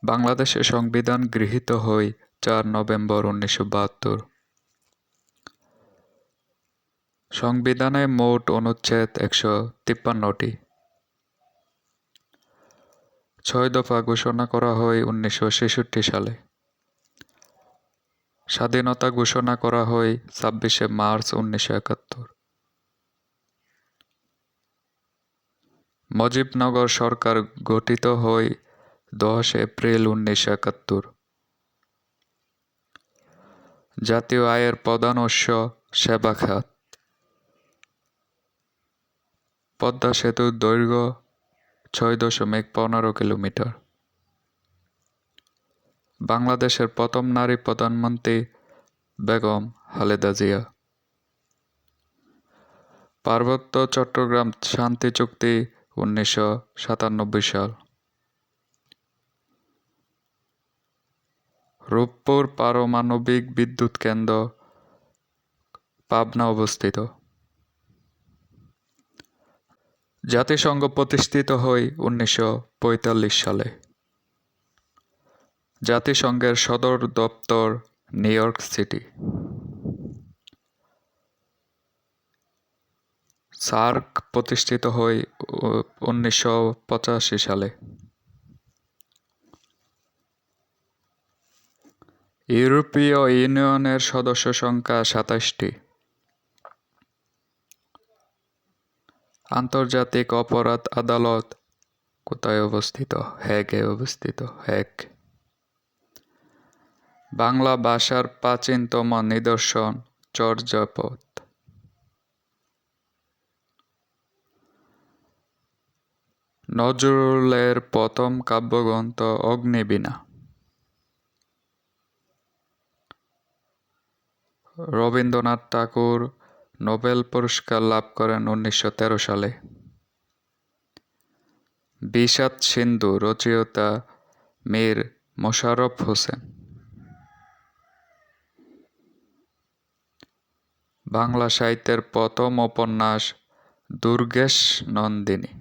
বাংলাদেশের সংবিধান গৃহীত হয় 4 নভেম্বর 1972। সংবিধানে মোট অনুচ্ছেদ 153টি। 6 দফা ঘোষণা করা হয় 1966 সালে। স্বাধীনতা ঘোষণা করা হয় 26শে মার্চ 1971। মুজিবনগর সরকার গঠিত হয় 10 এপ্রিল 1971। জাতীয় আয়ের প্রধান উৎস সেবা খাত। পদ্মা সেতুর দৈর্ঘ্য 6.15 কিলোমিটার। বাংলাদেশের প্রথম নারী প্রধানমন্ত্রী বেগম খালেদা জিয়া। পার্বত্য চট্টগ্রাম শান্তি চুক্তি 1997 সাল। রূপপুর পারমাণবিক বিদ্যুৎ কেন্দ্র পাবনা অবস্থিত। জাতিসংঘ প্রতিষ্ঠিত হয় 1945 সালে। জাতিসংঘের সদর দপ্তর নিউ ইয়র্ক সিটি। সার্ক প্রতিষ্ঠিত হয় 1985 সালে। ইউরোপীয় ইউনিয়নের সদস্য সংখ্যা 27টি। আন্তর্জাতিক অপরাধ আদালত কোথায় অবস্থিত? হেগে অবস্থিত। হেগ। বাংলা ভাষার প্রাচীনতম নিদর্শন চর্যাপদ। নজরুলের প্রথম কাব্যগ্রন্থ অগ্নিবীণা। রবীন্দ্রনাথ ঠাকুর নোবেল পুরস্কার লাভ করেন 1913 সালে। বিষাদ সিন্ধু রচয়িতা মীর মোশাররফ হোসেন। বাংলা সাহিত্যের প্রথম উপন্যাস দুর্গেশ নন্দিনী।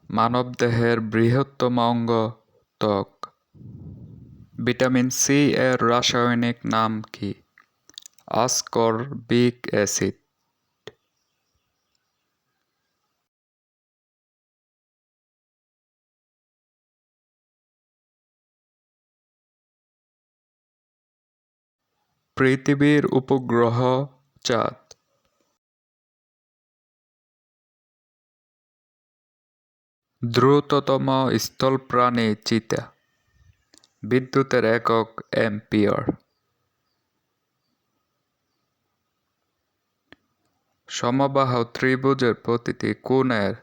মানবদেহের বৃহত্তম অঙ্গ ত্বক। ভিটামিন সি এর রাসায়নিক নাম কি? আসকরবিক অ্যাসিড। পৃথিবীর উপগ্রহ চাঁদ। দ্রুততম স্থলপ্রাণী চিতা। বিদ্যুতের একক অ্যাম্পিয়ার। সমবাহু ত্রিভুজের প্রতিটি কোণের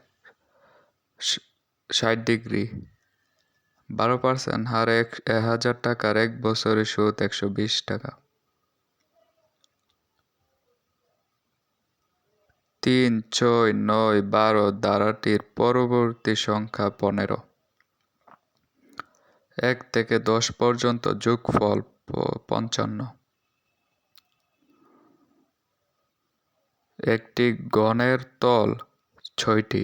60 ডিগ্রি। 12% হারে 1000 টাকার 1 বছরের সুদ 120 টাকা। 3, 6, 9, 12 ধারাটির পরবর্তী সংখ্যা 15। 1 থেকে 10 পর্যন্ত যোগফল 55। একটি ঘনের তল 6টি।